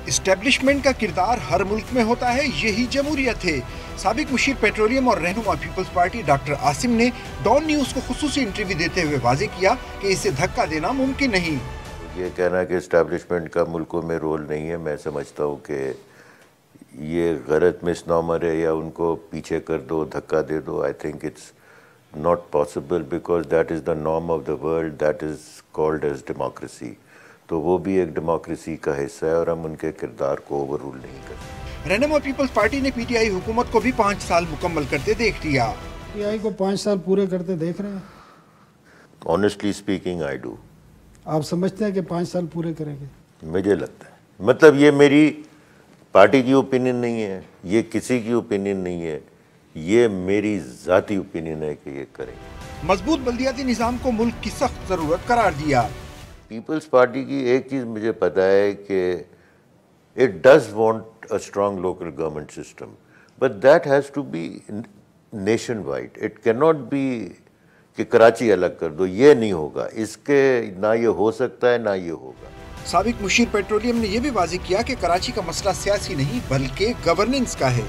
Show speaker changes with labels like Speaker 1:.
Speaker 1: Establishment کا کردار ہر ملک میں ہوتا ہے، یہی جمہوریت ہے۔ سابق مشیر پیٹرولیم اور رہنما پیپلز پارٹی ڈاکٹر عاصم نے ڈان نیوز کو خصوصی انٹرویو دیتے ہوئے واضح کیا کہ اسے دھکا دینا ممکن نہیں۔
Speaker 2: یہ کہنا کہ اسٹیبلشمنٹ کا ملکوں میں رول نہیں ہے، میں سمجھتا ہوں کہ یہ غلط مس نامر ہے، یا ان کو پیچھے کر دو، دھکا دے دو۔ I think it's not possible because that is the norm of the world, that is called as democracy. تو وہ بھی ایک ڈیموکریسی کا حصہ ہے اور ہم ان کے کردار کو اوور رول نہیں کرتے۔
Speaker 1: رہنما پیپلز پارٹی نے پی ٹی آئی حکومت کو بھی 5 سال مکمل کرتے دیکھ لیا۔
Speaker 3: پی ٹی آئی کو 5 سال پورے کرتے دیکھ رہے ہیں؟
Speaker 2: Honestly speaking, I do.
Speaker 3: آپ سمجھتے ہیں کہ 5 سال پورے کریں گے؟
Speaker 2: مجھے لگتا ہے، مطلب یہ میری پارٹی کی اوپینین نہیں ہے، یہ کسی کی اوپینین نہیں ہے، یہ میری ذاتی اوپینین ہے کہ یہ کریں۔
Speaker 1: مضبوط بلدیاتی نظام کو ملک کی سخت ضرورت قرار دیا۔
Speaker 2: پیپلز پارٹی کی ایک چیز مجھے پتا ہے کہ it does want a strong local government system, but that has to be nationwide. It can not be کہ کراچی الگ کر دو، یہ نہیں ہوگا، اس کے نہ یہ ہو سکتا ہے نہ یہ ہوگا۔
Speaker 1: سابق مشیر پیٹرولیم نے یہ بھی واضح کیا کہ کراچی کا مسئلہ سیاسی نہیں بلکہ گورننس کا ہے۔